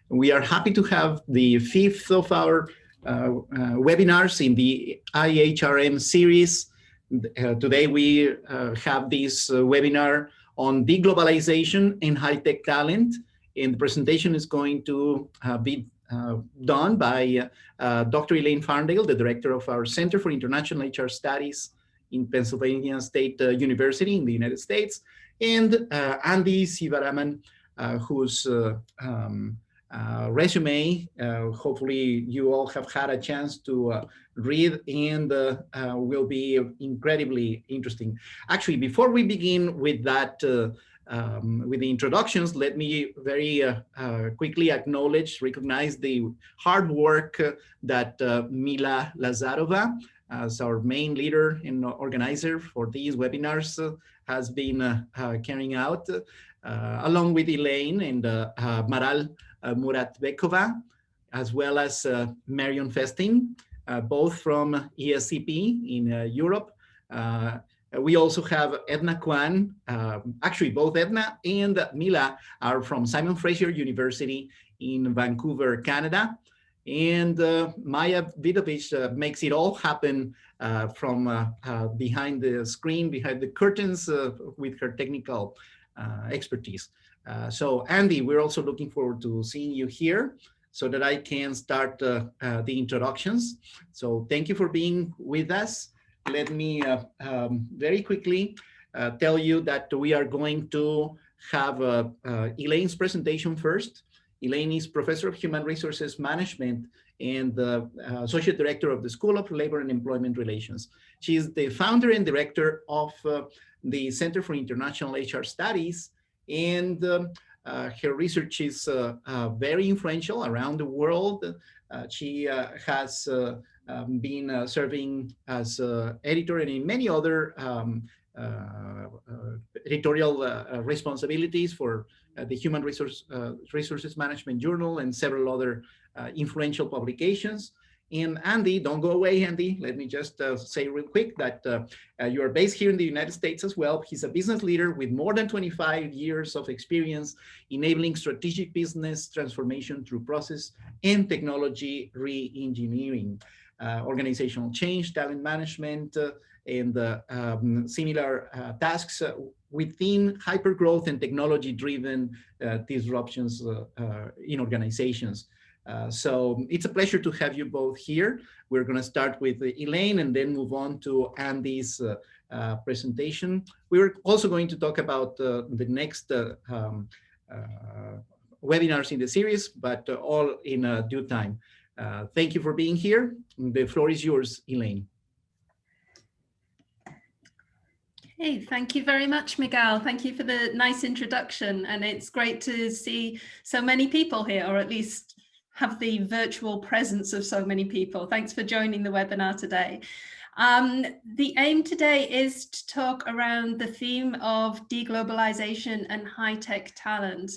We are happy to have the fifth of our webinars in the IHRM series. Today we have this webinar on deglobalization and high-tech talent, and the presentation is going to be done by Dr. Elaine Farndale, the director of our Center for International HR Studies in Pennsylvania State University in the United States, and Andy Sivaraman, whose resume, hopefully you all have had a chance to read, and will be incredibly interesting. Actually, before we begin with that, with the introductions, let me very quickly recognize the hard work that Mila Lazarova, as our main leader and organizer for these webinars, has been carrying out, along with Elaine and Maral Muratbekova, as well as Marion Festin, both from ESCP in Europe. We also have Edna Kwan. Actually, both Edna and Mila are from Simon Fraser University in Vancouver, Canada. And Maya Vidovich makes it all happen from behind the screen, behind the curtains, with her technical expertise. So Andy, we're also looking forward to seeing you here so that I can start the introductions. So thank you for being with us. Let me very quickly tell you that we are going to have Elaine's presentation first. Elaine is Professor of Human Resources Management and the Associate Director of the School of Labor and Employment Relations. She is the founder and director of the Center for International HR Studies, and her research is very influential around the world. She has been serving as editor and in many other editorial responsibilities for the Human Resources Management Journal and several other influential publications. And Andy, don't go away, Andy. Let me just say real quick that you are based here in the United States as well. He's a business leader with more than 25 years of experience enabling strategic business transformation through process and technology re-engineering, organizational change, talent management, and similar tasks within hypergrowth and technology-driven disruptions in organizations. So it's a pleasure to have you both here. We're going to start with Elaine and then move on to Andy's presentation. We're also going to talk about the next webinars in the series, but all in due time. Thank you for being here. The floor is yours, Elaine. Hey, thank you very much, Miguel. Thank you for the nice introduction. And it's great to see so many people here, or at least have the virtual presence of so many people. Thanks for joining the webinar today. The aim today is to talk around the theme of deglobalization and high-tech talent.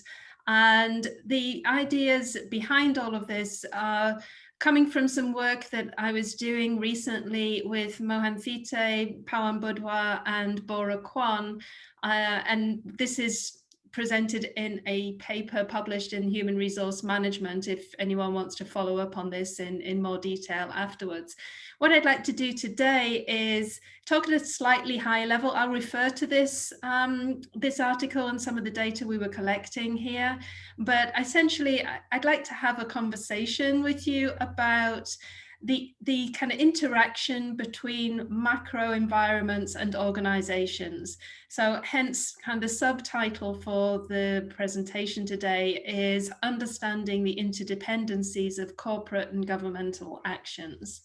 And the ideas behind all of this are coming from some work that I was doing recently with Mohan Thite, Pawan Budwa, and Bora Kwan. And this is presented in a paper published in Human Resource Management, if anyone wants to follow up on this in more detail afterwards. What I'd like to do today is talk at a slightly higher level. I'll refer to this, this article and some of the data we were collecting here, but essentially I'd like to have a conversation with you about the kind of interaction between macro environments and organizations. So hence kind of the subtitle for the presentation today is Understanding the Interdependencies of Corporate and Governmental Actions.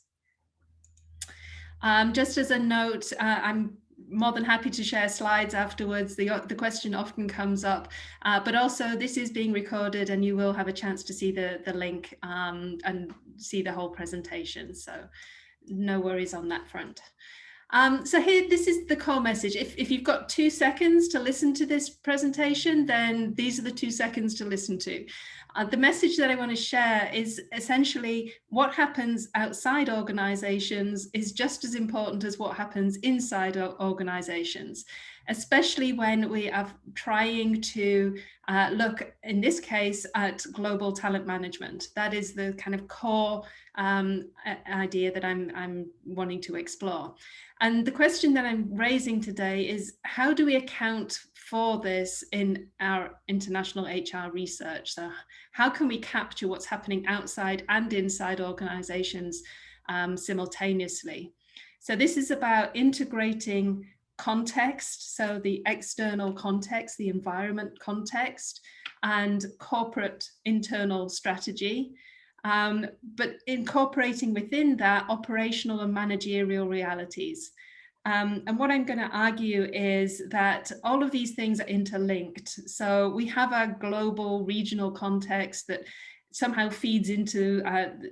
Just as a note, I'm more than happy to share slides afterwards. The question often comes up, but also this is being recorded and you will have a chance to see the link and see the whole presentation. So no worries on that front. So here, this is the core message. If you've got 2 seconds to listen to this presentation, then these are the 2 seconds to listen to. The message that I want to share is essentially what happens outside organizations is just as important as what happens inside organizations. especially when we are trying to look, in this case, at global talent management. That is the kind of core idea that I'm wanting to explore. And the question that I'm raising today is, how do we account for this in our international HR research? So how can we capture what's happening outside and inside organizations simultaneously? So this is about integrating context, so the external context, the environment context, and corporate internal strategy, but incorporating within that operational and managerial realities. And what I'm going to argue is that all of these things are interlinked. So we have a global regional context that somehow feeds into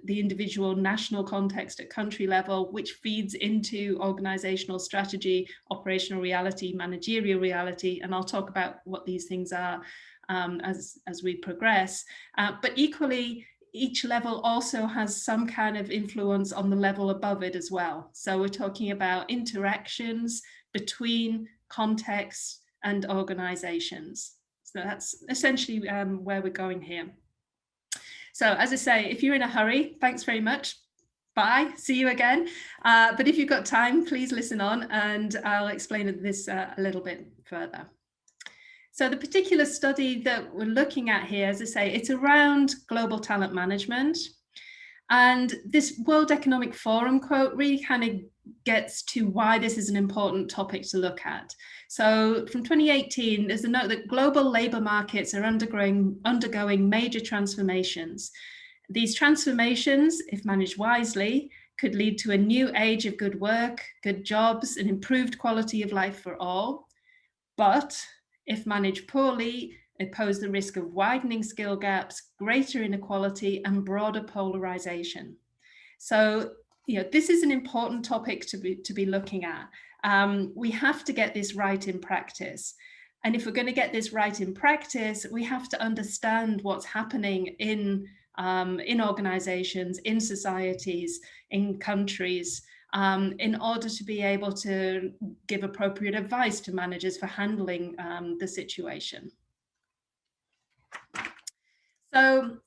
the individual national context at country level, which feeds into organizational strategy, operational reality, managerial reality. And I'll talk about what these things are as we progress. But equally, each level also has some kind of influence on the level above it as well. So we're talking about interactions between contexts and organizations. So that's essentially where we're going here. So as I say, if you're in a hurry, thanks very much. Bye, see you again. But if you've got time, please listen on and I'll explain this a little bit further. So the particular study that we're looking at here, as I say, it's around global talent management. And this World Economic Forum quote really kind of gets to why this is an important topic to look at. So from 2018, there's a note that global labor markets are undergoing major transformations. These transformations, if managed wisely, could lead to a new age of good work, good jobs, and improved quality of life for all. But if managed poorly, they pose the risk of widening skill gaps, greater inequality, and broader polarization. So, this is an important topic to be looking at. We have to get this right in practice. And if we're going to get this right in practice, we have to understand what's happening in organizations, in societies, in countries, in order to be able to give appropriate advice to managers for handling the situation. So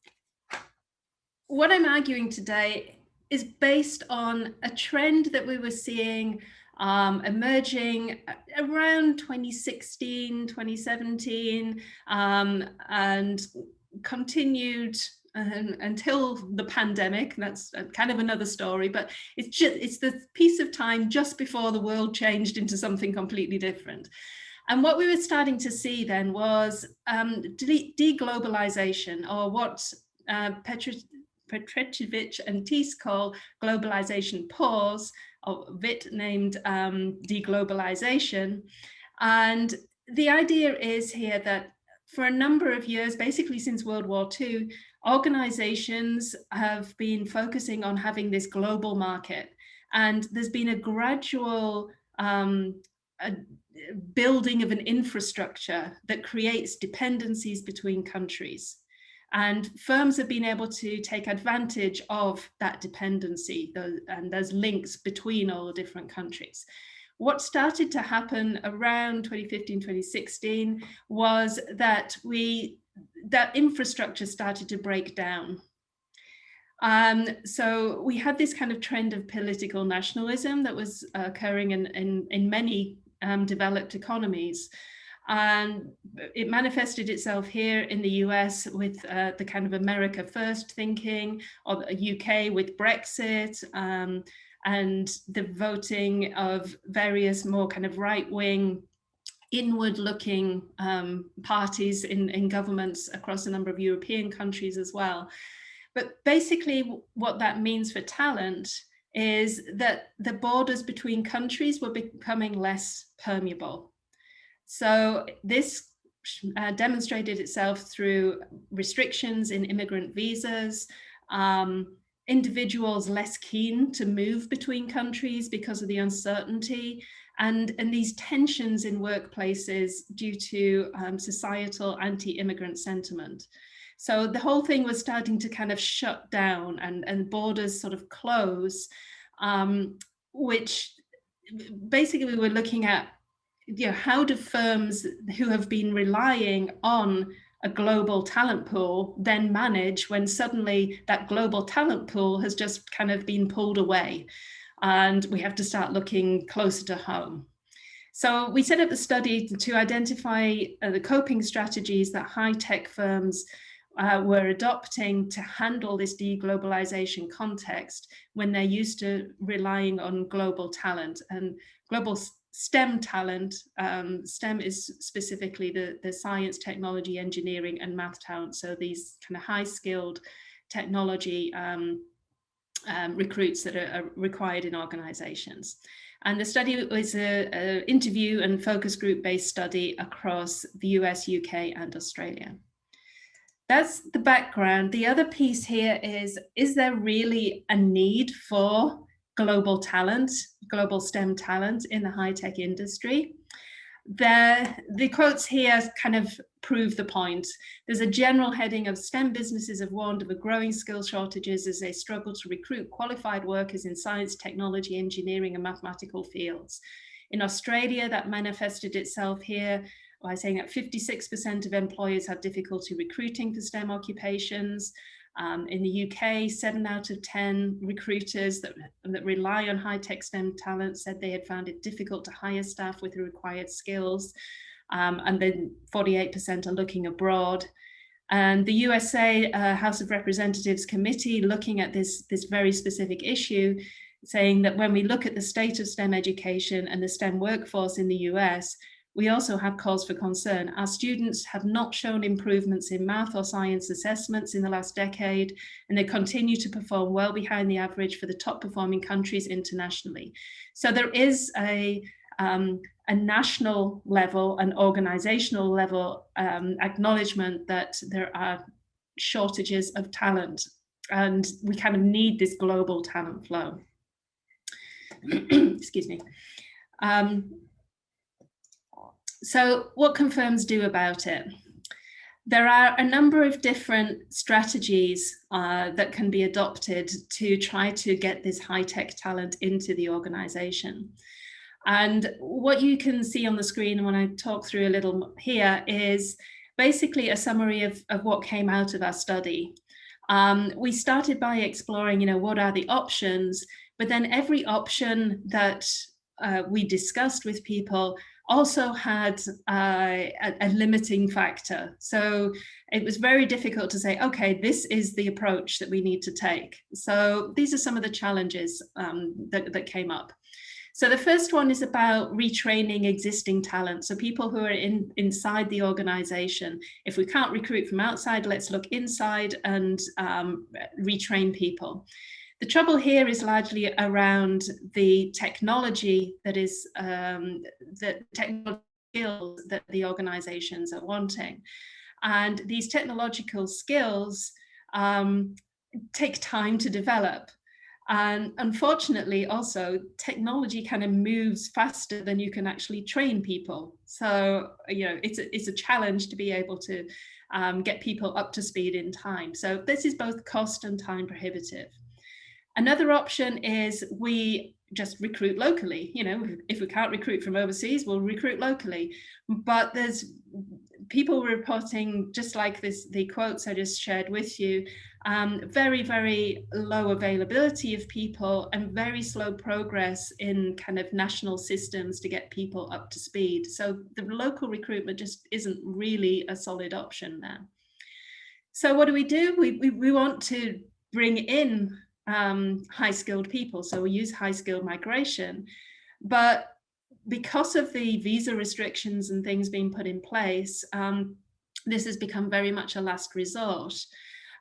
what I'm arguing today is based on a trend that we were seeing emerging around 2016, 2017, and continued until the pandemic. That's kind of another story, but it's the piece of time just before the world changed into something completely different. And what we were starting to see then was deglobalization, or what Petrovich and Thies call globalization pause, or Witt named deglobalization. And the idea is here that for a number of years, basically since World War II, organizations have been focusing on having this global market. And there's been a gradual building of an infrastructure that creates dependencies between countries. And firms have been able to take advantage of that dependency and those links between all the different countries. What started to happen around 2015, 2016 was that that infrastructure started to break down. So we had this kind of trend of political nationalism that was occurring in many developed economies. And it manifested itself here in the US with the kind of America first thinking, or the UK with Brexit, and the voting of various more kind of right-wing, inward-looking parties in governments across a number of European countries as well. But basically what that means for talent is that the borders between countries were becoming less permeable. So this demonstrated itself through restrictions in immigrant visas, individuals less keen to move between countries because of the uncertainty, and these tensions in workplaces due to societal anti-immigrant sentiment. So the whole thing was starting to kind of shut down and borders sort of close, which basically we were looking at how do firms who have been relying on a global talent pool then manage when suddenly that global talent pool has just kind of been pulled away and we have to start looking closer to home? So we set up the study to identify the coping strategies that high-tech firms were adopting to handle this deglobalization context when they're used to relying on global talent and global STEM talent. STEM is specifically the science, technology, engineering, and math talent. So these kind of high-skilled technology recruits that are required in organizations. And the study was an interview and focus group based study across the US, UK, and Australia. That's the background. The other piece here is there really a need for global talent, global STEM talent in the high-tech industry? The quotes here kind of prove the point. There's a general heading of STEM businesses have warned of a growing skill shortages as they struggle to recruit qualified workers in science, technology, engineering, and mathematical fields. In Australia, that manifested itself here by saying that 56% of employers have difficulty recruiting for STEM occupations. In the UK, 7 out of 10 recruiters that rely on high-tech STEM talent said they had found it difficult to hire staff with the required skills. And then 48% are looking abroad. And the USA House of Representatives Committee looking at this very specific issue, saying that when we look at the state of STEM education and the STEM workforce in the US, we also have cause for concern. Our students have not shown improvements in math or science assessments in the last decade, and they continue to perform well behind the average for the top performing countries internationally. So there is a national level, an organizational level acknowledgement that there are shortages of talent, and we kind of need this global talent flow. Excuse me. So what can firms do about it? There are a number of different strategies that can be adopted to try to get this high-tech talent into the organization. And what you can see on the screen when I talk through a little here is basically a summary of what came out of our study. We started by exploring, what are the options, but then every option that we discussed with people also had a limiting factor. So it was very difficult to say, okay, this is the approach that we need to take. So these are some of the challenges that came up. So the first one is about retraining existing talent. So people who are inside the organization. If we can't recruit from outside, let's look inside and retrain people. The trouble here is largely around the technology that is the technical skills that the organizations are wanting. And these technological skills take time to develop. And unfortunately, also, technology kind of moves faster than you can actually train people. So, it's a challenge to be able to get people up to speed in time. So this is both cost and time prohibitive. Another option is we just recruit locally. If we can't recruit from overseas, we'll recruit locally. But there's people reporting, just like the quotes I just shared with you, very, very low availability of people and very slow progress in kind of national systems to get people up to speed. So the local recruitment just isn't really a solid option there. So what do? We want to bring in high-skilled people. So we use high-skilled migration, but because of the visa restrictions and things being put in place, this has become very much a last resort.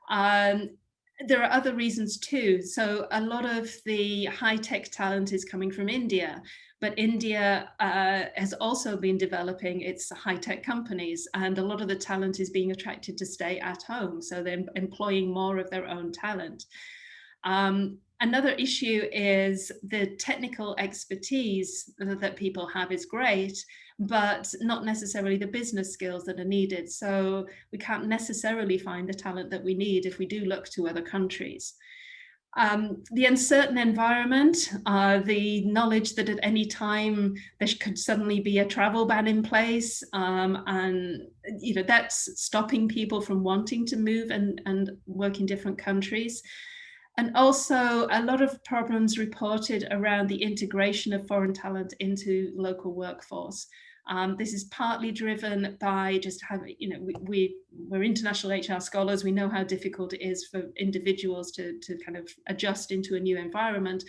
There are other reasons too. So a lot of the high-tech talent is coming from India, but India has also been developing its high-tech companies, and a lot of the talent is being attracted to stay at home. So they're employing more of their own talent. Another issue is the technical expertise that people have is great, but not necessarily the business skills that are needed. So we can't necessarily find the talent that we need if we do look to other countries. The uncertain environment, the knowledge that at any time there could suddenly be a travel ban in place, and that's stopping people from wanting to move and work in different countries. And also a lot of problems reported around the integration of foreign talent into local workforce. This is partly driven by just having, we're international HR scholars. We know how difficult it is for individuals to kind of adjust into a new environment,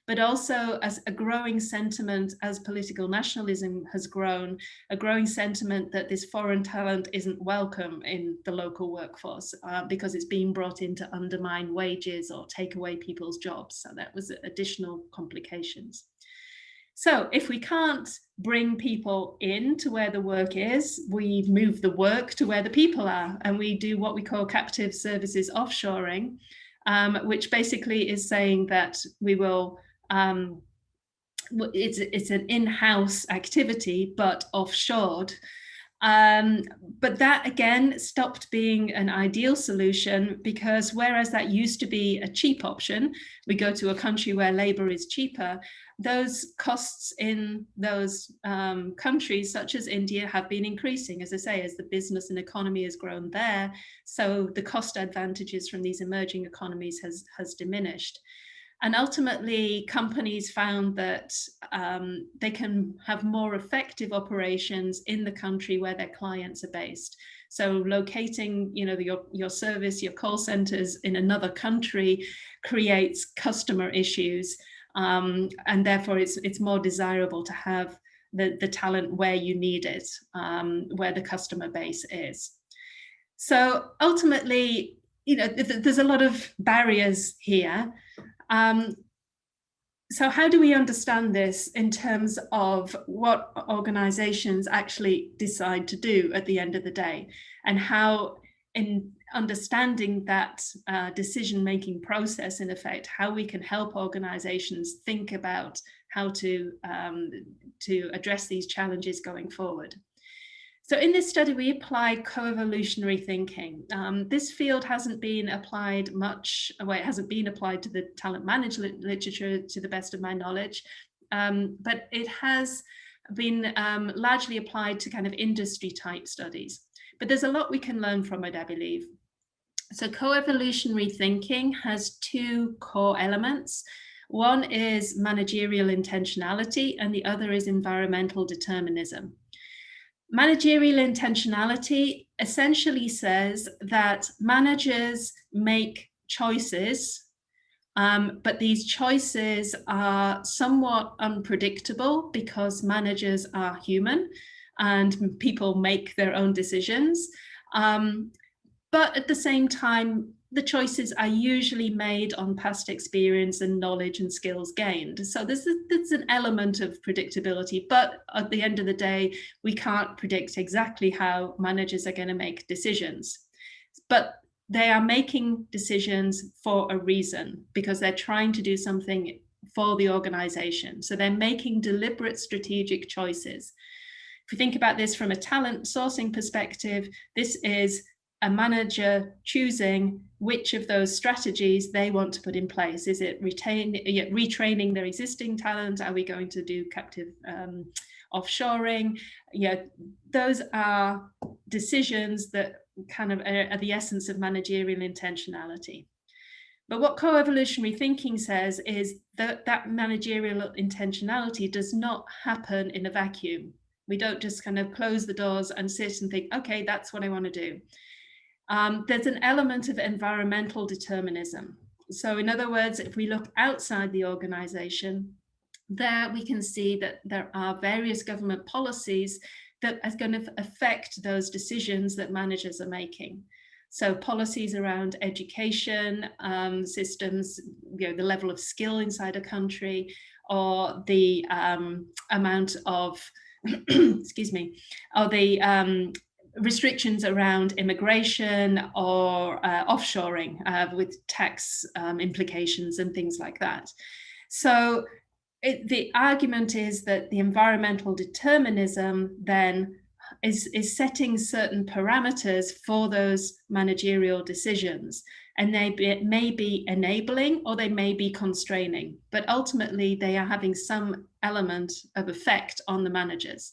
but also as a growing sentiment, as political nationalism has grown, a growing sentiment that this foreign talent isn't welcome in the local workforce because it's being brought in to undermine wages or take away people's jobs. So that was additional complications. So if we can't bring people in to where the work is, we move the work to where the people are, and we do what we call captive services offshoring, which basically is saying that we will, it's an in-house activity, but offshored. But that again stopped being an ideal solution, because whereas that used to be a cheap option, we go to a country where labor is cheaper, those costs in those countries such as India have been increasing, as I say, as the business and economy has grown there. So the cost advantages from these emerging economies has diminished. And ultimately, companies found that they can have more effective operations in the country where their clients are based. So locating, your service, your call centers in another country creates customer issues, and therefore it's more desirable to have the talent where you need it, where the customer base is. So ultimately, there's a lot of barriers here. So how do we understand this in terms of what organizations actually decide to do at the end of the day, and how, in understanding that decision-making process, in effect, how we can help organizations think about how to address these challenges going forward. So in this study, we applied co-evolutionary thinking. This field hasn't been applied much, well, it hasn't been applied to the talent management literature to the best of my knowledge, but it has been largely applied to kind of industry type studies. But there's a lot we can learn from it, I believe. So co-evolutionary thinking has two core elements. One is managerial intentionality, and the other is environmental determinism. Managerial intentionality essentially says that managers make choices, but these choices are somewhat unpredictable because managers are human and people make their own decisions. But at the same time, the choices are usually made on past experience and knowledge and skills gained. So there's an element of predictability, but at the end of the day, we can't predict exactly how managers are going to make decisions. But they are making decisions for a reason, because they're trying to do something for the organization. So they're making deliberate strategic choices. If we think about this from a talent sourcing perspective, this is a manager choosing which of those strategies they want to put in place. Is it retraining their existing talent? Are we going to do captive offshoring? Those are decisions that kind of are the essence of managerial intentionality. But what co-evolutionary thinking says is that managerial intentionality does not happen in a vacuum. We don't just kind of close the doors and sit and think, okay, that's what I want to do. There's an element of environmental determinism. So in other words, if we look outside the organization, there we can see that there are various government policies that are going to affect those decisions that managers are making. So policies around education systems, the level of skill inside a country, or the amount of, excuse me, or the restrictions around immigration or offshoring with tax implications and things like that. So the argument is that the environmental determinism then is setting certain parameters for those managerial decisions. And they may be enabling or they may be constraining, but ultimately they are having some element of effect on the managers.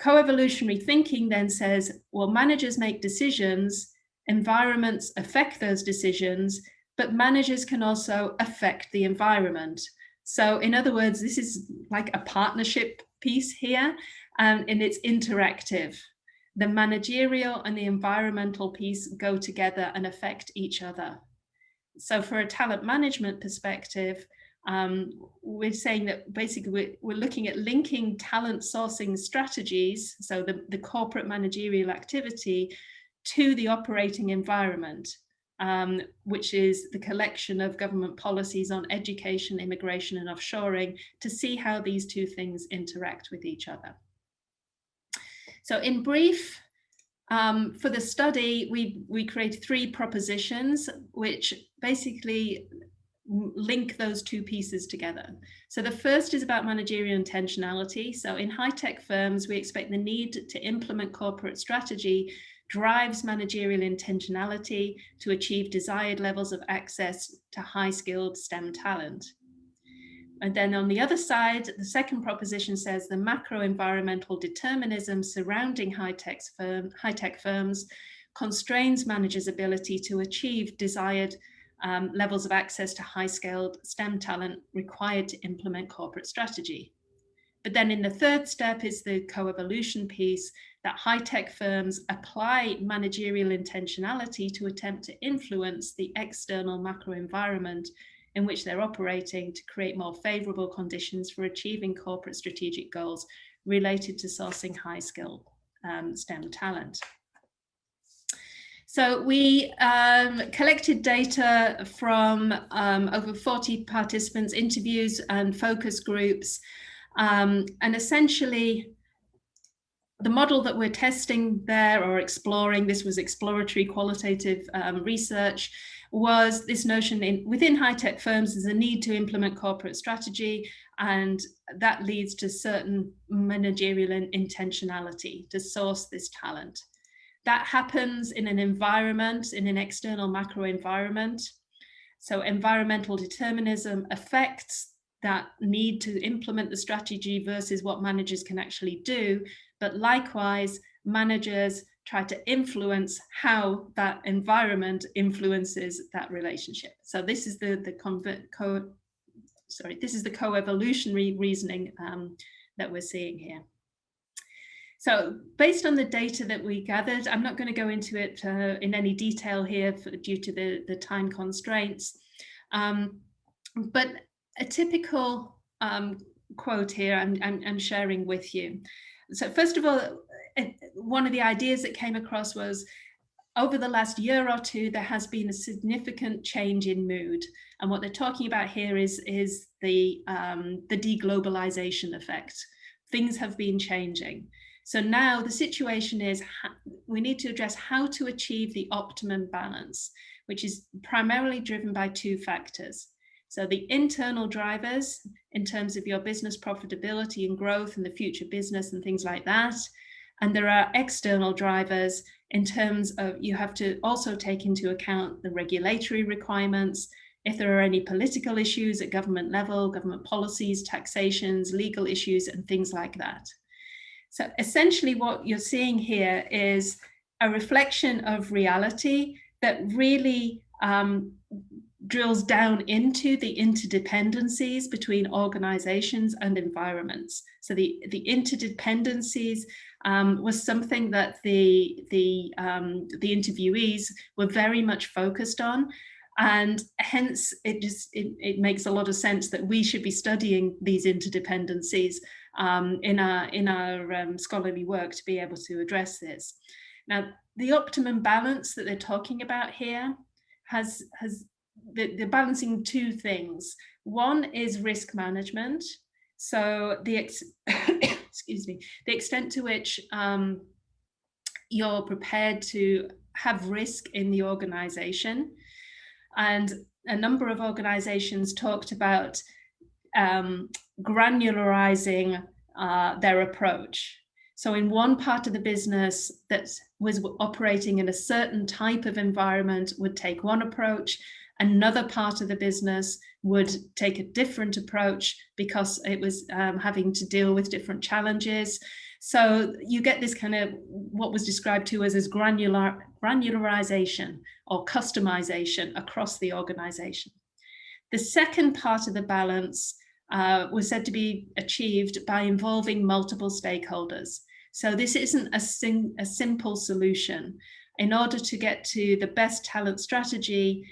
Co-evolutionary thinking then says, well, managers make decisions, environments affect those decisions, but managers can also affect the environment. So in other words, this is like a partnership piece here, and it's interactive. The managerial and the environmental piece go together and affect each other. So for a talent management perspective, we're saying that basically we're looking at linking talent sourcing strategies, so the corporate managerial activity, to the operating environment, which is the collection of government policies on education, immigration, and offshoring, to see how these two things interact with each other. So in brief, for the study, we created 3 propositions, which basically link those two pieces together. So the first is about managerial intentionality. So in high-tech firms, we expect the need to implement corporate strategy drives managerial intentionality to achieve desired levels of access to high-skilled STEM talent. And then on the other side, the second proposition says the macro environmental determinism surrounding high-tech firms constrains managers' ability to achieve desired levels of access to high-scaled STEM talent required to implement corporate strategy. But then in the third step is the co-evolution piece, that high-tech firms apply managerial intentionality to attempt to influence the external macro environment in which they're operating to create more favorable conditions for achieving corporate strategic goals related to sourcing high-skilled STEM talent. So we collected data from over 40 participants, interviews and focus groups, and essentially the model that we're testing there or exploring, this was exploratory qualitative research, was this notion within high-tech firms there's a need to implement corporate strategy, and that leads to certain managerial intentionality to source this talent. That happens in an environment, in an external macro environment. So environmental determinism affects that need to implement the strategy versus what managers can actually do. But likewise, managers try to influence how that environment influences that relationship. So this is the co-evolutionary reasoning that we're seeing here. So based on the data that we gathered, I'm not going to go into it in any detail here due to the time constraints, but a typical quote here I'm sharing with you. So first of all, one of the ideas that came across was, over the last year or two, there has been a significant change in mood. And what they're talking about here is the deglobalization effect. Things have been changing. So now the situation is we need to address how to achieve the optimum balance, which is primarily driven by 2 factors. So the internal drivers in terms of your business profitability and growth and the future business and things like that. And there are external drivers in terms of you have to also take into account the regulatory requirements, if there are any political issues at government level, government policies, taxations, legal issues, and things like that. So essentially what you're seeing here is a reflection of reality that really drills down into the interdependencies between organizations and environments. So the interdependencies was something that the interviewees were very much focused on, and hence it makes a lot of sense that we should be studying these interdependencies in our scholarly work to be able to address this. Now, the optimum balance that they're talking about here they're balancing 2 things. One is risk management. So excuse me, the extent to which you're prepared to have risk in the organization. And a number of organizations talked about granularizing their approach. So in one part of the business that was operating in a certain type of environment would take one approach, another part of the business would take a different approach because it was having to deal with different challenges. So you get this kind of what was described to us as granularization or customization across the organization. The second part of the balance was said to be achieved by involving multiple stakeholders. So this isn't a simple solution. In order to get to the best talent strategy,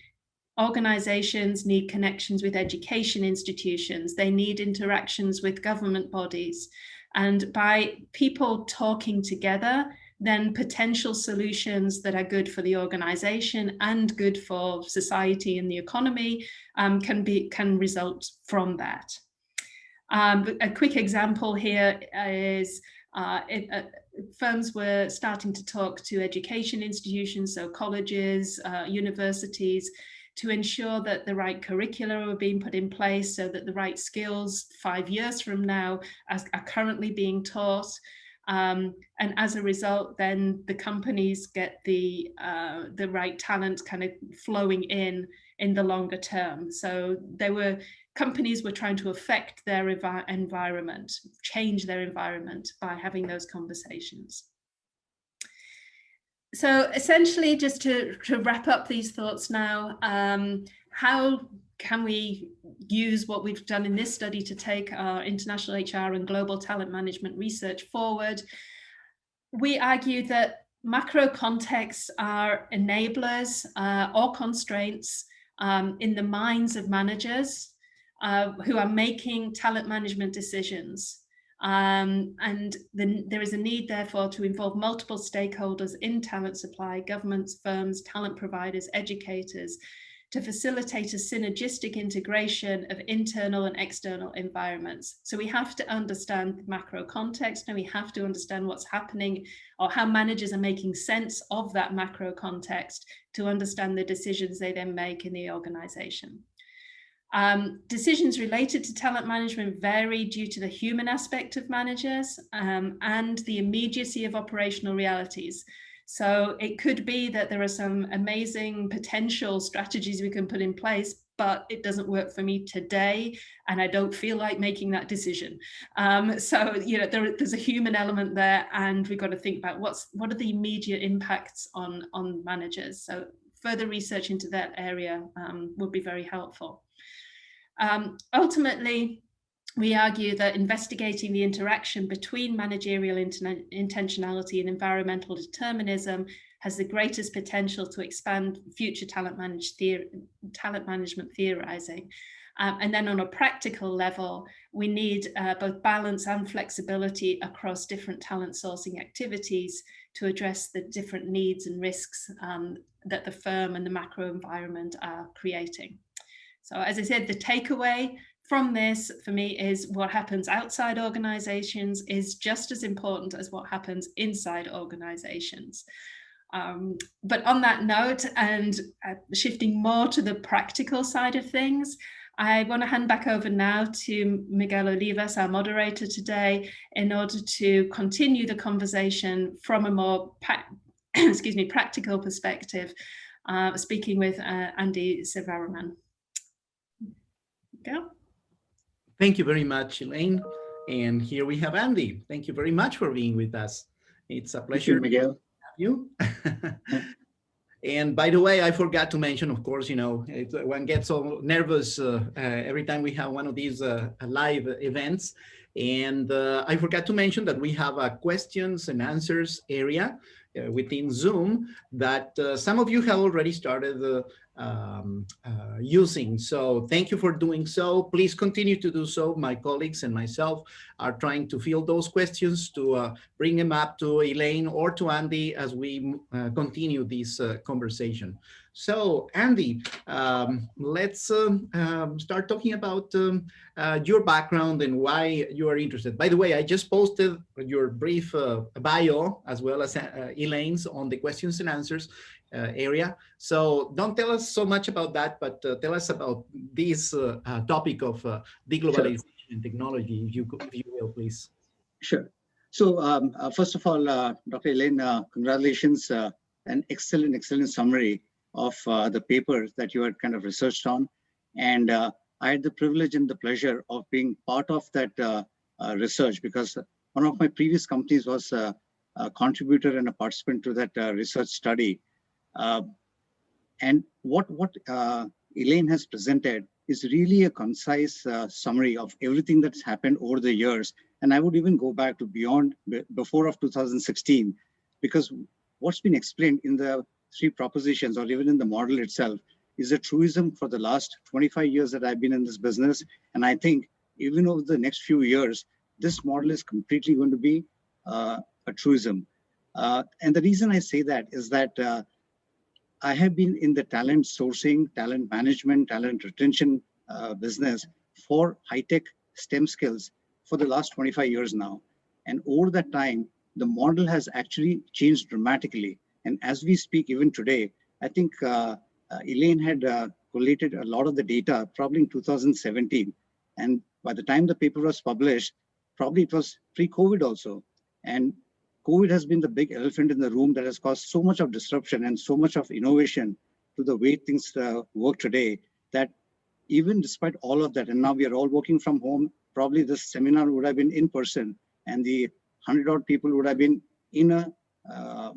organizations need connections with education institutions. They need interactions with government bodies. And by people talking together, then potential solutions that are good for the organization and good for society and the economy can result from that. A quick example here is firms were starting to talk to education institutions, so colleges, universities, to ensure that the right curricula were being put in place so that the right skills 5 years from now are currently being taught. And as a result, then the companies get the right talent kind of flowing in the longer term. So companies were trying to affect their environment, change their environment by having those conversations. So essentially, just to wrap up these thoughts now, how can we use what we've done in this study to take our international HR and global talent management research forward? We argue that macro contexts are enablers or constraints in the minds of managers who are making talent management decisions. And there is a need, therefore, to involve multiple stakeholders in talent supply, governments, firms, talent providers, educators, to facilitate a synergistic integration of internal and external environments. So we have to understand the macro context, and we have to understand what's happening or how managers are making sense of that macro context to understand the decisions they then make in the organization. Decisions related to talent management vary due to the human aspect of managers and the immediacy of operational realities. So it could be that there are some amazing potential strategies we can put in place, but it doesn't work for me today, and I don't feel like making that decision. So there's a human element there, and we've got to think about what are the immediate impacts on managers. So further research into that area would be very helpful. Ultimately, we argue that investigating the interaction between managerial intentionality and environmental determinism has the greatest potential to expand future talent management theorizing. And then on a practical level, we need both balance and flexibility across different talent sourcing activities to address the different needs and risks that the firm and the macro environment are creating. So as I said, the takeaway from this for me is what happens outside organizations is just as important as what happens inside organizations. But on that note, and shifting more to the practical side of things, I want to hand back over now to Miguel Olivas, our moderator today, in order to continue the conversation from a more practical perspective, speaking with Andy Sivaraman. Go. Thank you very much, Elaine. And here we have Andy. Thank you very much for being with us. It's a pleasure to have you. And by the way, I forgot to mention, of course, one gets so nervous every time we have one of these live events. And I forgot to mention that we have a questions and answers area within Zoom that some of you have already started using. So thank you for doing so. Please continue to do so. My colleagues and myself are trying to field those questions to bring them up to Elaine or to Andy as we continue this conversation. So Andy, let's start talking about your background and why you are interested. By the way, I just posted your brief bio as well as Elaine's on the questions and answers area. So don't tell us so much about that, but tell us about this topic of deglobalization and technology, if you will, please. Sure. So first of all, Dr. Elaine, congratulations, an excellent summary of the paper that you had kind of researched on. And I had the privilege and the pleasure of being part of that research, because one of my previous companies was a contributor and a participant to that research study. Uh, and what Elaine has presented is really a concise summary of everything that's happened over the years. And I would even go back to beyond, before of 2016, because what's been explained in the three propositions or even in the model itself is a truism for the last 25 years that I've been in this business. And I think even over the next few years, this model is completely going to be a truism. And the reason I say that is that I have been in the talent sourcing, talent management, talent retention business for high-tech STEM skills for the last 25 years now. And over that time, the model has actually changed dramatically. And as we speak, even today, I think Elaine had collated a lot of the data probably in 2017. And by the time the paper was published, probably it was pre-COVID also. And COVID has been the big elephant in the room that has caused so much of disruption and so much of innovation to the way things work today, that even despite all of that, and now we are all working from home, probably this seminar would have been in person, and the 100-odd people would have been in uh,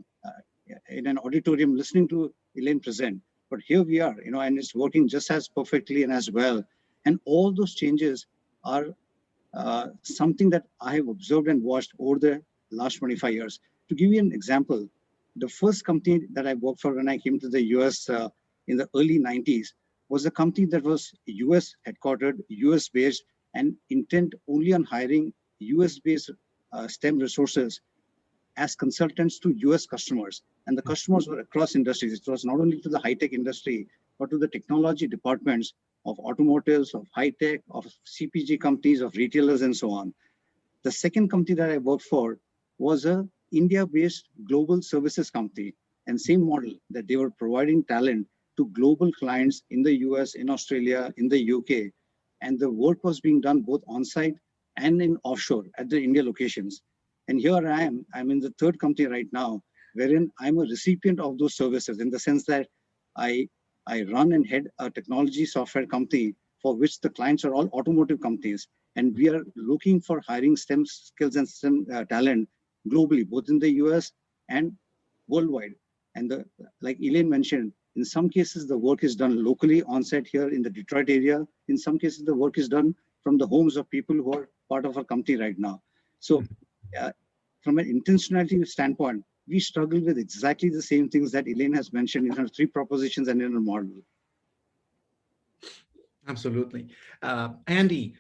in an auditorium listening to Elaine present. But here we are, and it's working just as perfectly and as well. And all those changes are something that I have observed and watched over the last 25 years. To give you an example, the first company that I worked for when I came to the US in the early 90s was a company that was US headquartered, US based, and intent only on hiring US based STEM resources as consultants to US customers. And the customers were across industries. It was not only to the high-tech industry, but to the technology departments of automotives, of high-tech, of CPG companies, of retailers, and so on. The second company that I worked for was a India-based global services company, and same model, that they were providing talent to global clients in the US, in Australia, in the UK. And the work was being done both on-site and in offshore at the India locations. And here I'm in the third company right now, wherein I'm a recipient of those services, in the sense that I run and head a technology software company for which the clients are all automotive companies. And we are looking for hiring STEM skills and STEM talent globally, both in the US and worldwide. And like Elaine mentioned, in some cases, the work is done locally on-site here in the Detroit area. In some cases, the work is done from the homes of people who are part of our company right now. So from an intentionality standpoint, we struggle with exactly the same things that Elaine has mentioned in her three propositions and in her model. Absolutely. Andy,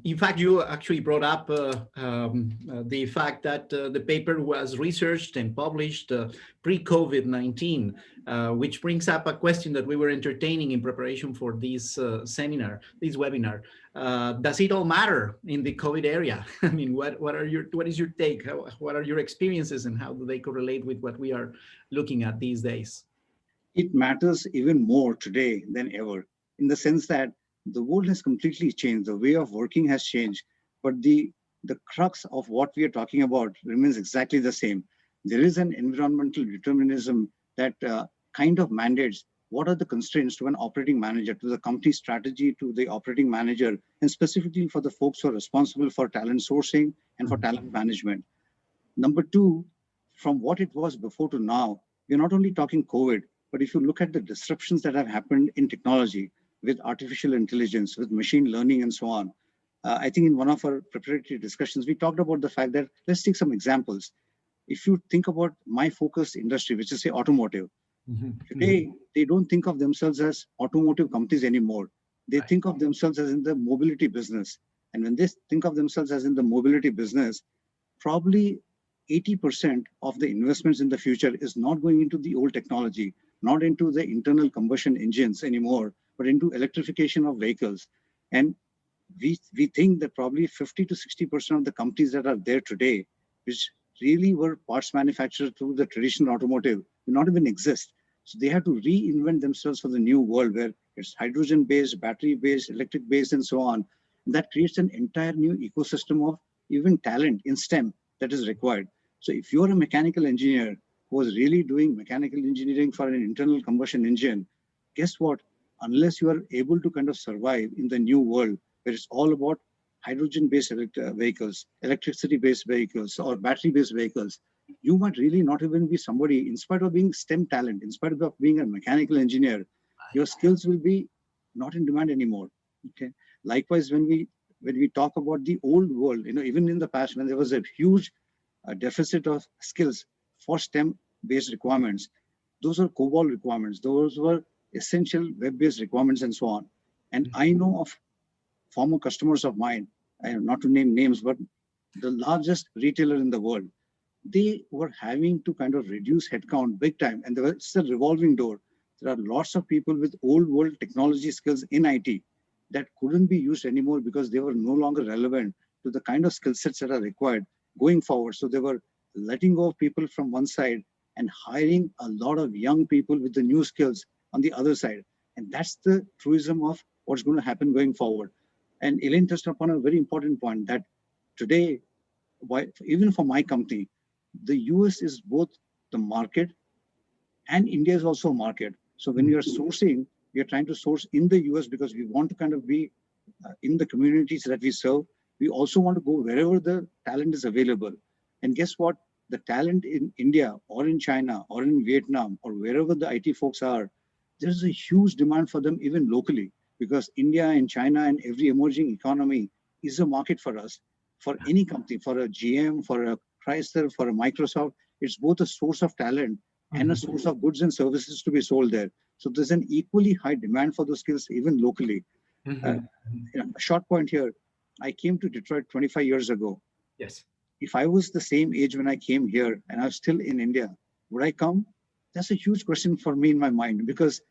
in fact, you actually brought up the fact that the paper was researched and published pre-COVID-19, which brings up a question that we were entertaining in preparation for this seminar, this webinar. Does it all matter in the COVID area? I mean, what is your take? What are your experiences, and how do they correlate with what we are looking at these days? It matters even more today than ever, in the sense that the world has completely changed. The way of working has changed, but the crux of what we are talking about remains exactly the same. There is an environmental determinism that kind of mandates what are the constraints to an operating manager, to the company strategy, to the operating manager, and specifically for the folks who are responsible for talent sourcing and for talent management. Number two, from what it was before to now, we're not only talking COVID, but if you look at the disruptions that have happened in technology with artificial intelligence, with machine learning, and so on, I think in one of our preparatory discussions, we talked about the fact that, let's take some examples. If you think about my focused industry, which is say automotive, today they don't think of themselves as automotive companies anymore. They think of themselves as in the mobility business. And when they think of themselves as in the mobility business, probably 80% of the investments in the future is not going into the old technology, not into the internal combustion engines anymore, but into electrification of vehicles. And we think that probably 50 to 60% of the companies that are there today, which really were parts manufactured through the traditional automotive, do not even exist. So they have to reinvent themselves for the new world where it's hydrogen-based, battery-based, electric-based, and so on. And that creates an entire new ecosystem of even talent in STEM that is required. So if you're a mechanical engineer who was really doing mechanical engineering for an internal combustion engine, guess what? Unless you are able to kind of survive in the new world where it's all about hydrogen-based vehicles, electricity-based vehicles, or battery-based vehicles, you might really not even be somebody, in spite of being STEM talent, in spite of being a mechanical engineer, your skills will be not in demand anymore. Okay. Likewise, when we talk about the old world, even in the past, when there was a huge deficit of skills for STEM-based requirements, those are COBOL requirements. Those were essential web-based requirements and so on. And I know of former customers of mine, not to name names, but the largest retailer in the world, they were having to kind of reduce headcount big time. And it's a revolving door. There are lots of people with old world technology skills in IT that couldn't be used anymore because they were no longer relevant to the kind of skill sets that are required going forward. So they were letting go of people from one side and hiring a lot of young people with the new skills on the other side. And that's the truism of what's going to happen going forward. And Elaine touched upon a very important point that today, even for my company, the US is both the market and India is also a market. So when we are sourcing, we are trying to source in the US because we want to kind of be in the communities that we serve. We also want to go wherever the talent is available. And guess what? The talent in India or in China or in Vietnam or wherever the IT folks are, there's a huge demand for them even locally, because India and China and every emerging economy is a market for us. For any company, for a GM, for a Chrysler, for a Microsoft, it's both a source of talent and a source of goods and services to be sold there. So there's an equally high demand for those skills even locally. A short point here. I came to Detroit 25 years ago. Yes. If I was the same age when I came here and I was still in India, would I come? That's a huge question for me in my mind, because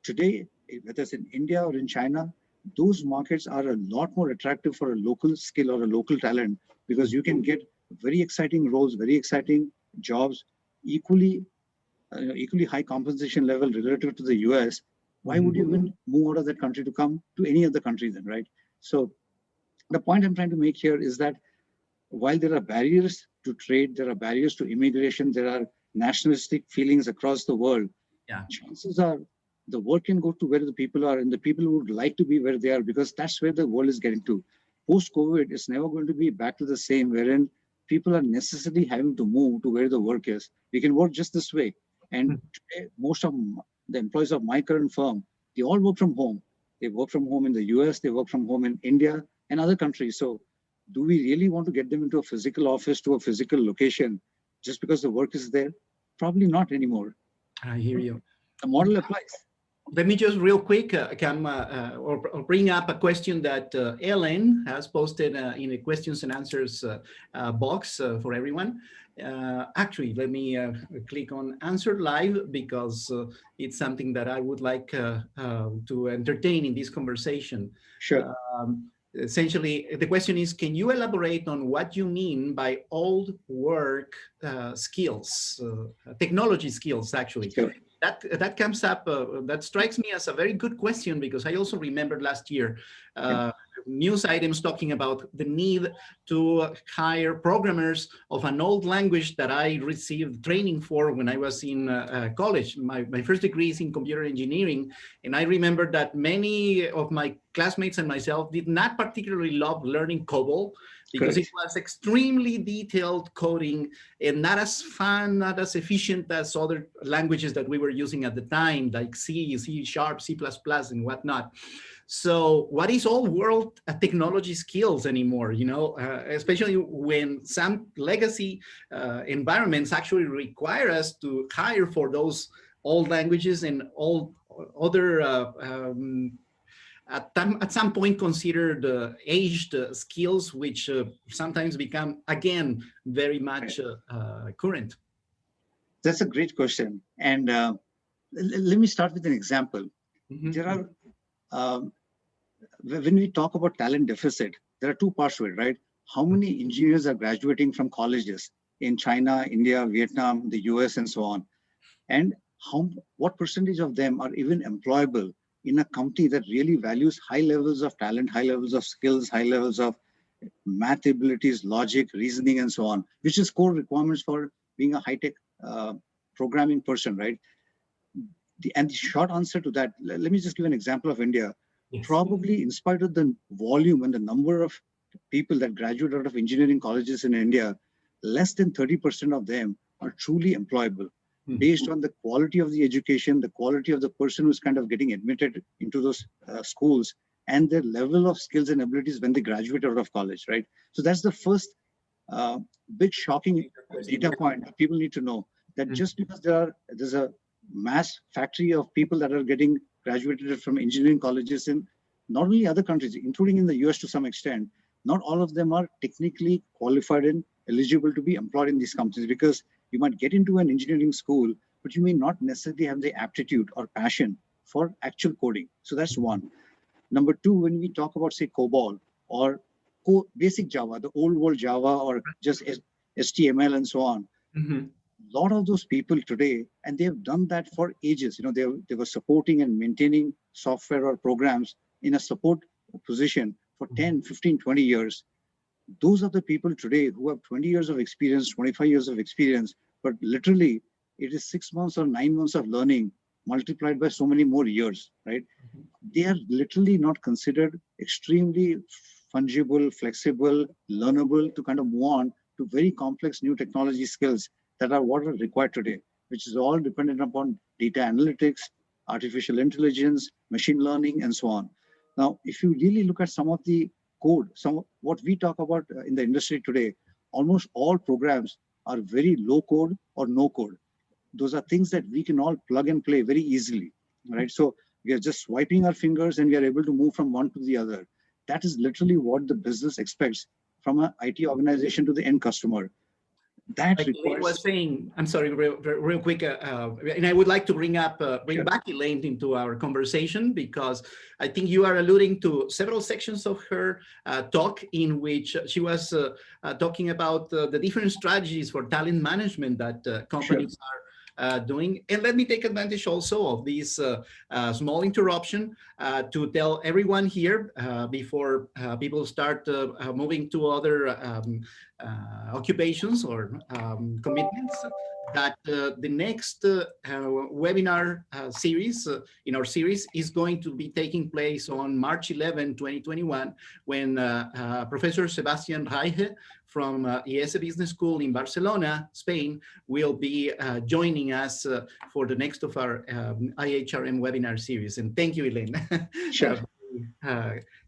today, whether it's in India or in China, those markets are a lot more attractive for a local skill or a local talent, because you can get very exciting roles, very exciting jobs, equally high compensation level relative to the US. Why would you even move out of that country to come to any other country then, right? So the point I'm trying to make here is that while there are barriers to trade, there are barriers to immigration, there are nationalistic feelings across the world, chances are the world can go to where the people are, and the people would like to be where they are, because that's where the world is getting to. Post-COVID, it's never going to be back to the same, wherein people are necessarily having to move to where the work is. We can work just this way. And today, most of the employees of my current firm, they all work from home. They work from home in the US, they work from home in India and other countries. So do we really want to get them into a physical office, to a physical location, just because the work is there? Probably not anymore. I hear you. The model applies. Let me just real quick or bring up a question that Elaine has posted in the questions and answers box for everyone. Actually, let me click on answer live, because it's something that I would like to entertain in this conversation. Sure. Essentially, the question is, can you elaborate on what you mean by old work skills, technology skills, actually? Sure. That comes up, that strikes me as a very good question, because I also remember last year news items talking about the need to hire programmers of an old language that I received training for when I was in college. My first degree is in computer engineering, and I remember that many of my classmates and myself did not particularly love learning COBOL, because it was extremely detailed coding and not as fun, not as efficient as other languages that we were using at the time, like C, C#, C++, and whatnot. So what is all world technology skills anymore, especially when some legacy environments actually require us to hire for those old languages and all other at some point considered aged skills, which sometimes become, again, very much current? That's a great question. And let me start with an example. There are, when we talk about talent deficit, there are two parts to it, right? How many engineers are graduating from colleges in China, India, Vietnam, the US, and so on? And what percentage of them are even employable in a company that really values high levels of talent, high levels of skills, high levels of math abilities, logic, reasoning, and so on, which is core requirements for being a high-tech programming person, right? And the short answer to that, let me just give an example of India. Yes. Probably in spite of the volume and the number of people that graduate out of engineering colleges in India, less than 30% of them are truly employable. Based on the quality of the education, the quality of the person who's kind of getting admitted into those schools, and their level of skills and abilities when they graduate out of college, right? So that's the first big shocking data point that people need to know, that just because there's a mass factory of people that are getting graduated from engineering colleges in not only other countries, including in the US to some extent, not all of them are technically qualified and eligible to be employed in these companies, because you might get into an engineering school, but you may not necessarily have the aptitude or passion for actual coding. So that's one. Number two, when we talk about, say, COBOL or basic Java, the old world Java, or just HTML and so on, a lot of those people today, and they've done that for ages. You know, they were supporting and maintaining software or programs in a support position for 10, 15, 20 years. Those are the people today who have 20 years of experience, 25 years of experience, but literally it is 6 months or 9 months of learning multiplied by so many more years, right? They are literally not considered extremely fungible, flexible, learnable to kind of move on to very complex new technology skills that are what are required today, which is all dependent upon data analytics, artificial intelligence, machine learning, and so on. Now, if you really look at some of the code, what we talk about in the industry today, almost all programs are very low code or no code. Those are things that we can all plug and play very easily, right? So we are just swiping our fingers and we are able to move from one to the other. That is literally what the business expects from an IT organization to the end customer. That like requires... Elaine was saying, I'm sorry, real quick, and I would like to bring Sure. back Elaine into our conversation, because I think you are alluding to several sections of her talk in which she was talking about the different strategies for talent management that companies are doing. And let me take advantage also of this small interruption to tell everyone here before people start moving to other occupations or commitments, that the next webinar series in our series is going to be taking place on March 11, 2021, when Professor Sebastian Reiche from IES Business School in Barcelona, Spain, will be joining us for the next of our IHRM webinar series. And thank you, Elaine. Sure.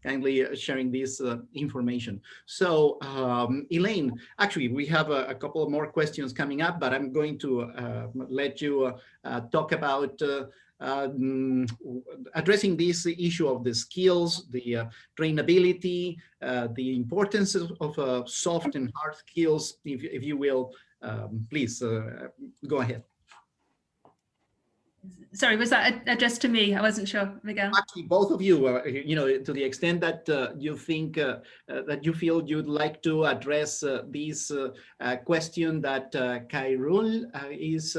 Kindly sharing this information. So Elaine, actually, we have a couple of more questions coming up, but I'm going to let you talk about addressing this issue of the skills, the trainability, the importance of soft and hard skills, if you will. Please go ahead. Sorry, was that addressed to me? I wasn't sure, Miguel. Actually, both of you, you know, to the extent that you think that you feel you'd like to address this question that Kairul is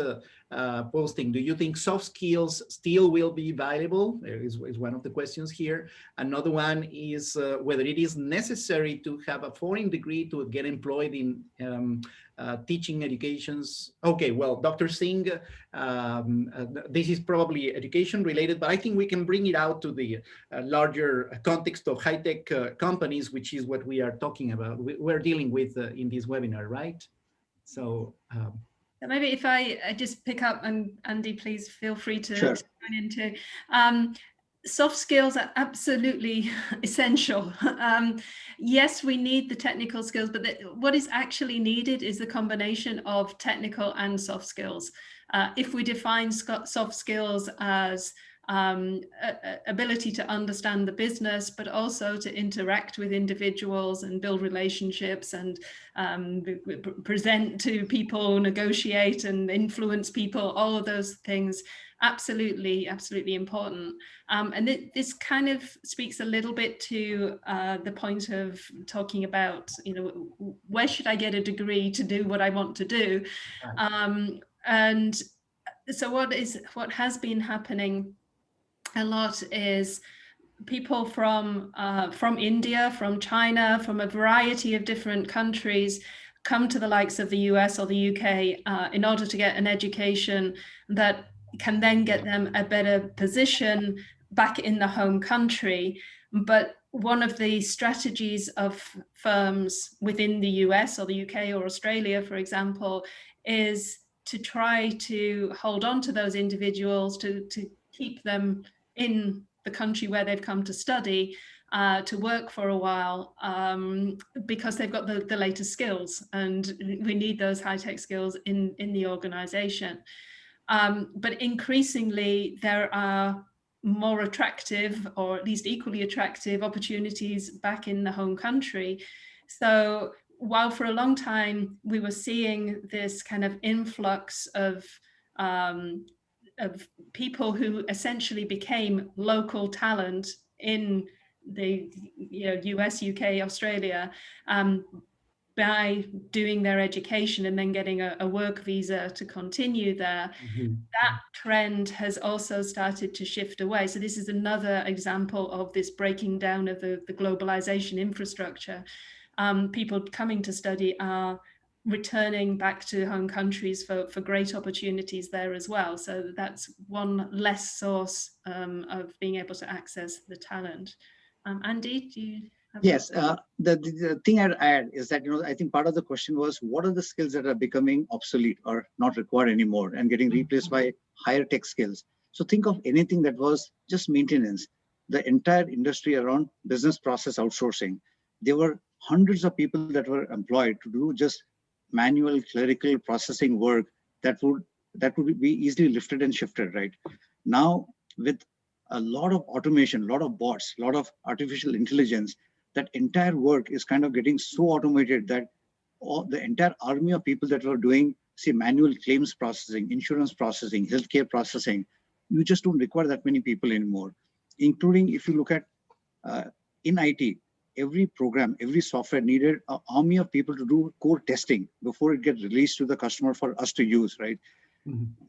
posting. Do you think soft skills still will be valuable? Is one of the questions here. Another one is whether it is necessary to have a foreign degree to get employed in teaching educations. Okay, well, Dr. Singh, this is probably education related, but I think we can bring it out to the larger context of high-tech companies, which is what we are talking about. We're dealing with in this webinar, right? So maybe if I just pick up, and Andy, please feel free to Sure. join in too. Soft skills are absolutely essential. Yes, we need the technical skills, but what is actually needed is the combination of technical and soft skills. If we define soft skills as ability to understand the business, but also to interact with individuals and build relationships and present to people, negotiate and influence people, all of those things, absolutely, absolutely important. And this kind of speaks a little bit to the point of talking about, you know, where should I get a degree to do what I want to do? And so what has been happening a lot is people from India, from China, from a variety of different countries come to the likes of the US or the UK in order to get an education that can then get them a better position back in the home country. But one of the strategies of firms within the US or the UK or Australia, for example, is to try to hold on to those individuals, to keep them in the country where they've come to study, to work for a while, because they've got the latest skills, and we need those high-tech skills in the organization. But increasingly, there are more attractive, or at least equally attractive, opportunities back in the home country. So while for a long time we were seeing this kind of influx of people who essentially became local talent in the US, UK, Australia, by doing their education and then getting a work visa to continue there, that trend has also started to shift away. So this is another example of this breaking down of the globalization infrastructure. People coming to study are returning back to home countries for great opportunities there as well. So that's one less source of being able to access the talent. Andy, do you have? Yes, the thing I'd add is that, I think part of the question was, what are the skills that are becoming obsolete or not required anymore and getting replaced by higher tech skills? So think of anything that was just maintenance. The entire industry around business process outsourcing. There were hundreds of people that were employed to do just manual clerical processing work that would be easily lifted and shifted, right? Now, with a lot of automation, a lot of bots, a lot of artificial intelligence, that entire work is kind of getting so automated that the entire army of people that were doing, say, manual claims processing, insurance processing, healthcare processing, you just don't require that many people anymore. Including, if you look at in IT, every program, every software needed an army of people to do core testing before it gets released to the customer for us to use, right?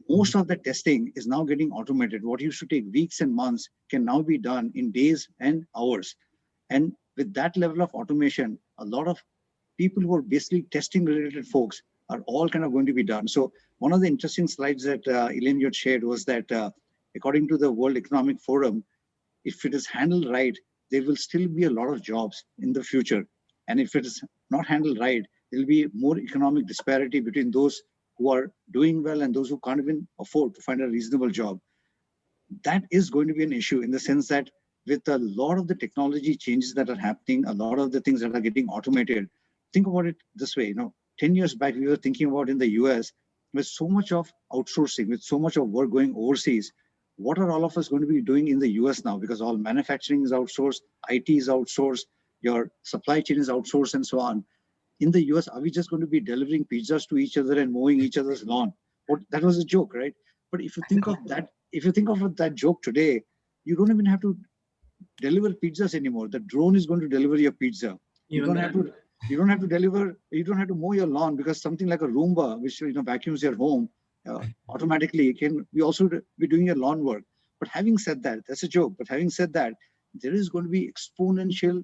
Most of the testing is now getting automated. What used to take weeks and months can now be done in days and hours. And with that level of automation, a lot of people who are basically testing related folks are all kind of going to be done. So one of the interesting slides that Elaine you had shared was that according to the World Economic Forum, if it is handled right, there will still be a lot of jobs in the future. And if it is not handled right, there will be more economic disparity between those who are doing well and those who can't even afford to find a reasonable job. That is going to be an issue in the sense that with a lot of the technology changes that are happening, a lot of the things that are getting automated, think about it this way, 10 years back, we were thinking about in the US, with so much of outsourcing, with so much of work going overseas, what are all of us going to be doing in the US now? Because all manufacturing is outsourced, IT is outsourced, your supply chain is outsourced and so on. In the US, are we just going to be delivering pizzas to each other and mowing each other's lawn? That was a joke, right? But if you think of that joke today, you don't even have to deliver pizzas anymore. The drone is going to deliver your pizza. You don't have to mow your lawn because something like a Roomba, which vacuums your home automatically, can be also be doing your lawn work. But having said that, that's a joke. But having said that, there is going to be exponential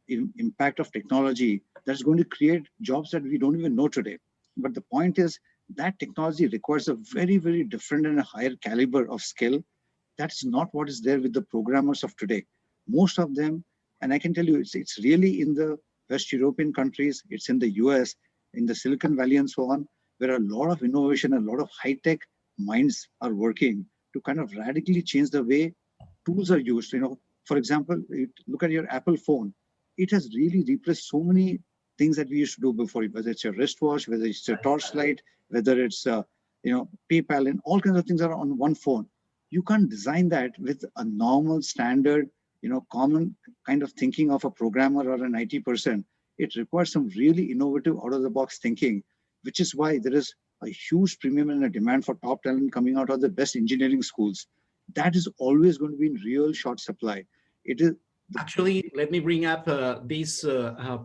impact of technology that's going to create jobs that we don't even know today. But the point is that technology requires a very, very different and a higher caliber of skill. That's not what is there with the programmers of today. Most of them, and I can tell you, it's really in the West European countries, it's in the US, in the Silicon Valley and so on, where a lot of innovation, a lot of high-tech minds are working to kind of radically change the way tools are used. For example, look at your Apple phone. It has really replaced so many things that we used to do before, whether it's your wristwatch, whether it's your torchlight, whether it's PayPal, and all kinds of things are on one phone. You can't design that with a normal, standard, common kind of thinking of a programmer or an IT person. It requires some really innovative, out-of-the-box thinking, which is why there is a huge premium and a demand for top talent coming out of the best engineering schools. That is always going to be in real short supply. It is, Actually, let me bring up this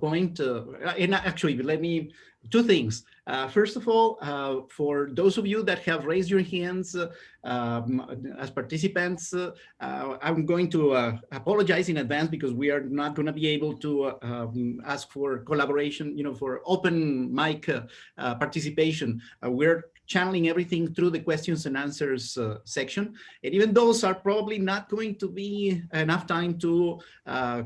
point. And actually, let me, two things. First of all, for those of you that have raised your hands as participants, I'm going to apologize in advance because we are not going to be able to ask for collaboration, for open mic participation. We're channeling everything through the questions and answers section. And even those are probably not going to be enough time to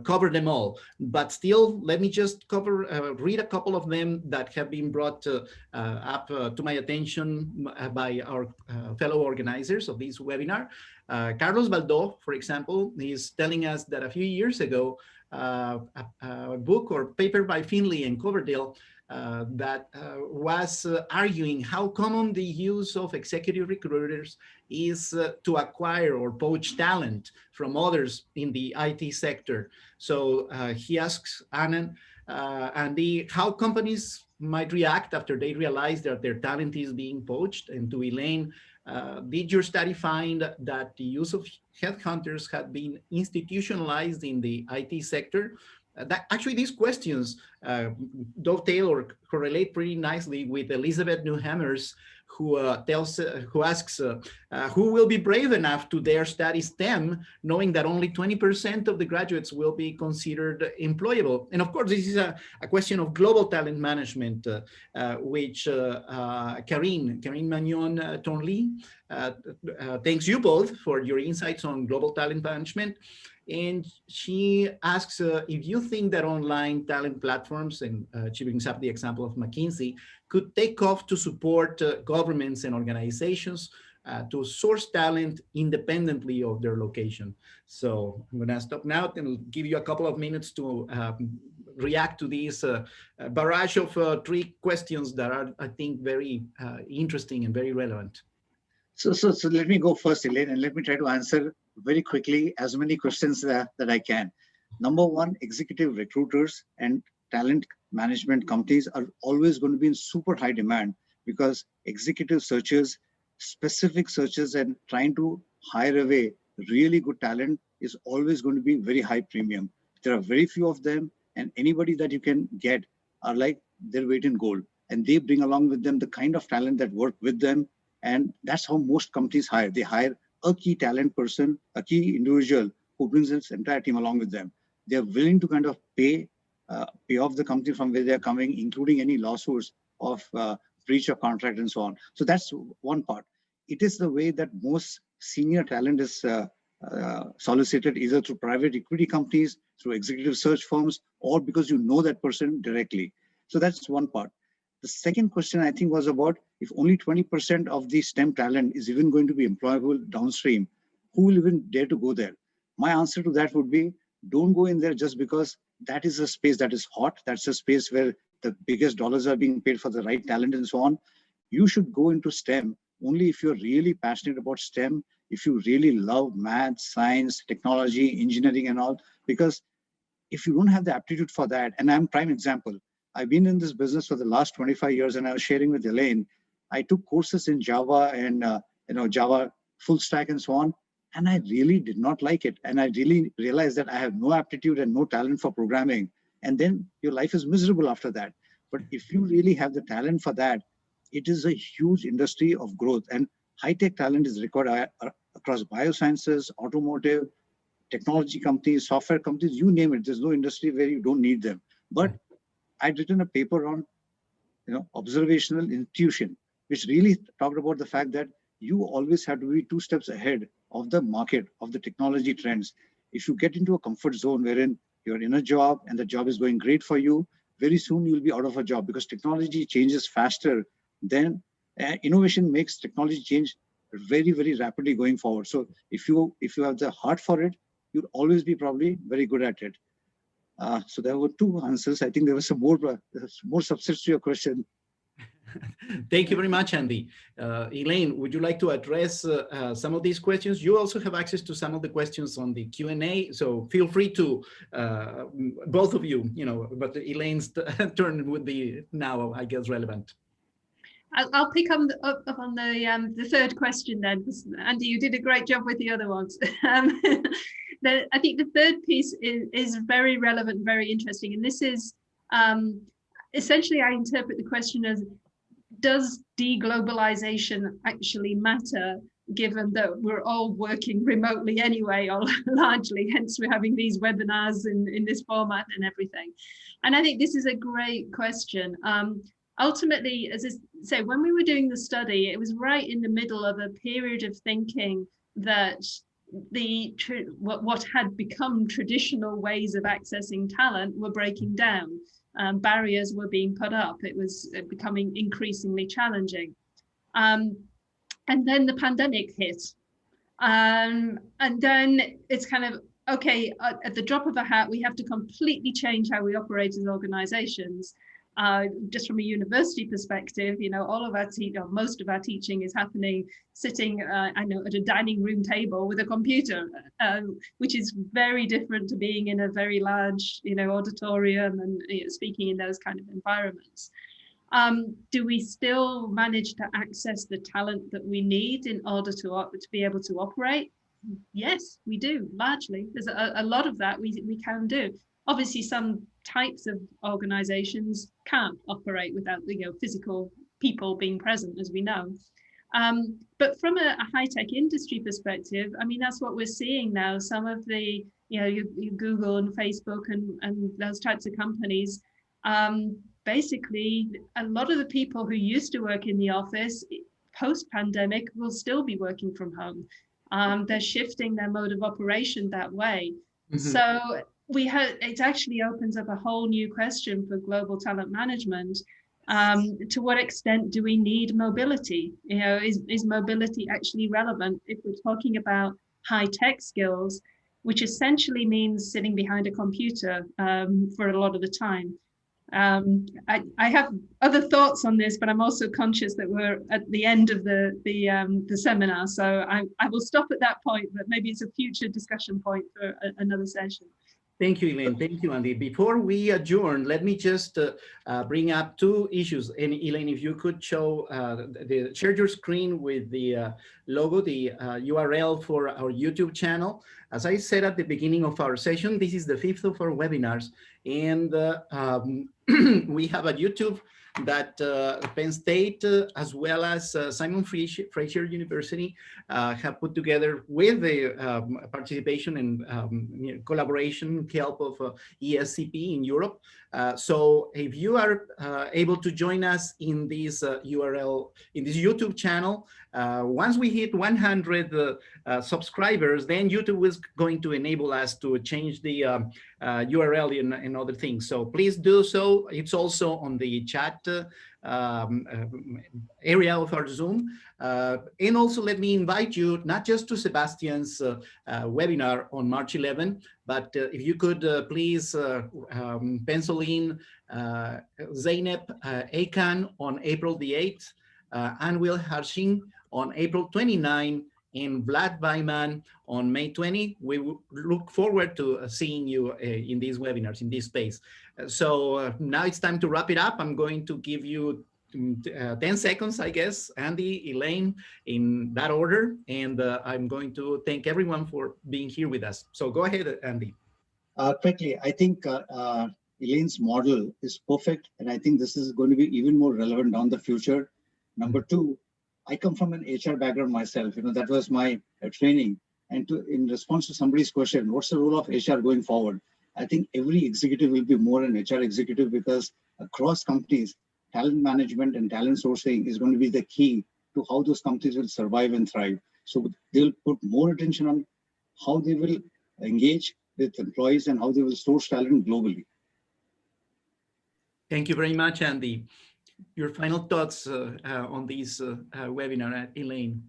cover them all. But still, let me just read a couple of them that have been brought up to my attention by our fellow organizers of this webinar. Carlos Baldo, for example, is telling us that a few years ago, a book or paper by Finley and Coverdale that was arguing how common the use of executive recruiters is to acquire or poach talent from others in the IT sector. So he asks Anand, Andy, how companies might react after they realize that their talent is being poached? And to Elaine, did your study find that the use of headhunters had been institutionalized in the IT sector? Actually, these questions dovetail or correlate pretty nicely with Elizabeth Newhammer's, who asks, who will be brave enough to dare study STEM, knowing that only 20% of the graduates will be considered employable? And of course, this is a question of global talent management, which Karine Magnon Tonli, thanks you both for your insights on global talent management. And she asks if you think that online talent platforms, and she brings up the example of McKinsey, could take off to support governments and organizations to source talent independently of their location. So I'm going to stop now and give you a couple of minutes to react to these barrage of 3 questions that are, I think, very interesting and very relevant. So let me go first, Elaine, and let me try to answer very quickly as many questions that I can. Number one, executive recruiters and talent management companies are always going to be in super high demand because executive searches, specific searches, and trying to hire away really good talent is always going to be very high premium. There are very few of them, and anybody that you can get are like their weight in gold. And they bring along with them the kind of talent that work with them. And that's how most companies hire. They hire a key talent person, a key individual who brings his entire team along with them. They're willing to kind of pay off the company from where they're coming, including any lawsuits of breach of contract and so on. So that's one part. It is the way that most senior talent is solicited either through private equity companies, through executive search firms, or because you know that person directly. So that's one part. The second question, I think, was about if only 20% of the STEM talent is even going to be employable downstream, who will even dare to go there? My answer to that would be, don't go in there just because that is a space that is hot. That's a space where the biggest dollars are being paid for the right talent and so on. You should go into STEM only if you're really passionate about STEM, if you really love math, science, technology, engineering and all, because if you don't have the aptitude for that, and I'm prime example, I've been in this business for the last 25 years, and I was sharing with Elaine, I took courses in Java and Java full stack and so on, and I really did not like it. And I really realized that I have no aptitude and no talent for programming. And then your life is miserable after that. But if you really have the talent for that, it is a huge industry of growth. And high-tech talent is required across biosciences, automotive, technology companies, software companies, you name it. There's no industry where you don't need them. But I'd written a paper on observational intuition, which really talked about the fact that you always have to be 2 steps ahead of the market, of the technology trends. If you get into a comfort zone wherein you're in a job and the job is going great for you, very soon you'll be out of a job because technology changes faster than innovation makes technology change very, very rapidly going forward. So if you have the heart for it, you'll always be probably very good at it. So there were 2 answers. I think there was some more substance to your question. Thank you very much, Andy. Elaine, would you like to address some of these questions? You also have access to some of the questions on the Q&A, so feel free to, both of you, but Elaine's turn would be now, I guess, relevant. I'll pick up on the 3rd question then. Andy, you did a great job with the other ones. I think the third piece is very relevant, very interesting. And this is essentially, I interpret the question as, does deglobalization actually matter, given that we're all working remotely anyway, or largely, hence we're having these webinars in this format and everything. And I think this is a great question. Ultimately, as I say, when we were doing the study, it was right in the middle of a period of thinking that what had become traditional ways of accessing talent were breaking down. Barriers were being put up. It was becoming increasingly challenging. And then the pandemic hit. And then it's kind of, okay, at the drop of a hat, we have to completely change how we operate as organizations. Just from a university perspective, you know, all of our most of our teaching is happening sitting, I know, at a dining room table with a computer, which is very different to being in a very large, you know, auditorium and speaking in those kind of environments. Do we still manage to access the talent that we need in order to be able to operate? Yes, we do, largely. There's a lot of that we can do. Obviously, some types of organizations can't operate without physical people being present, as we know. But from a high-tech industry perspective, I mean, that's what we're seeing now. Some of the, you Google and Facebook and those types of companies, basically, a lot of the people who used to work in the office post-pandemic will still be working from home. They're shifting their mode of operation that way. Mm-hmm. So it actually opens up a whole new question for global talent management. To what extent do we need mobility? Is mobility actually relevant if we're talking about high-tech skills, which essentially means sitting behind a computer for a lot of the time? I have other thoughts on this, but I'm also conscious that we're at the end of the seminar, so I will stop at that point, but maybe it's a future discussion point for another session. Thank you, Elaine. Thank you, Andy. Before we adjourn, let me just bring up two issues. And Elaine, if you could share your screen with the logo, the URL for our YouTube channel. As I said at the beginning of our session, this is the 5th of our webinars. And we have a YouTube that Penn State, as well as Simon Fraser University, have put together with the participation and collaboration, help of ESCP in Europe. So if you are able to join us in this URL, in this YouTube channel, once we hit 100 subscribers, then YouTube is going to enable us to change the URL and other things. So please do so. It's also on the chat area of our Zoom. And also let me invite you not just to Sebastian's webinar on March 11, but if you could please pencil in Zeynep Akan on April the 8th, Anwil Harshing on April 29, and Vlad Weiman on May 20. We look forward to seeing you in these webinars, in this space. So now it's time to wrap it up. I'm going to give you 10 seconds, I guess, Andy, Elaine, in that order. And I'm going to thank everyone for being here with us. So go ahead, Andy. Quickly, I think Elaine's model is perfect. And I think this is going to be even more relevant down the future. Number two, I come from an HR background myself. That was my training. And in response to somebody's question, what's the role of HR going forward? I think every executive will be more an HR executive, because across companies, talent management and talent sourcing is going to be the key to how those companies will survive and thrive. So they'll put more attention on how they will engage with employees and how they will source talent globally. Thank you very much, Andy. Your final thoughts on this webinar, Elaine.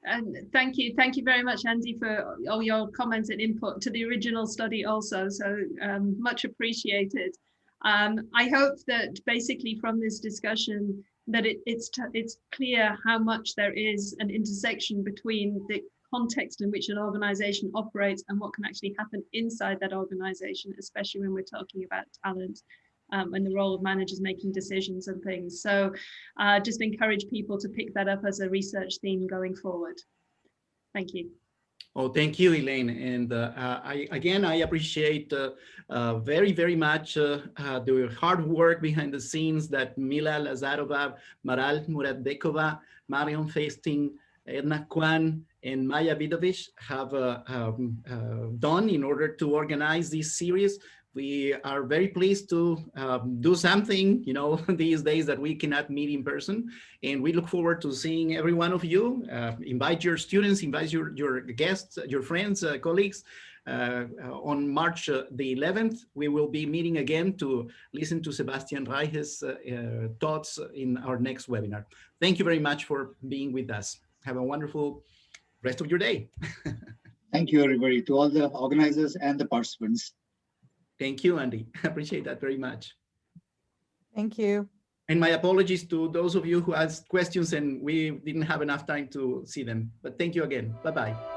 And thank you very much, Andy, for all your comments and input to the original study also. So much appreciated. I hope that basically from this discussion that it's clear how much there is an intersection between the context in which an organization operates and what can actually happen inside that organization, especially when we're talking about talent. And the role of managers making decisions and things. So just encourage people to pick that up as a research theme going forward. Thank you. Oh, thank you, Elaine. And I appreciate very, very much the hard work behind the scenes that Mila Lazarova, Maral Muradbekova, Marion Feisting, Edna Kwan, and Maya Vidovich have done in order to organize this series. We are very pleased to do something, you know, these days that we cannot meet in person. And we look forward to seeing every one of you. Invite your students, invite your guests, your friends, colleagues. On March the 11th, we will be meeting again to listen to Sebastian Reich's thoughts in our next webinar. Thank you very much for being with us. Have a wonderful rest of your day. Thank you, everybody, to all the organizers and the participants. Thank you, Andy. I appreciate that very much. Thank you. And my apologies to those of you who asked questions and we didn't have enough time to see them. But thank you again. Bye-bye.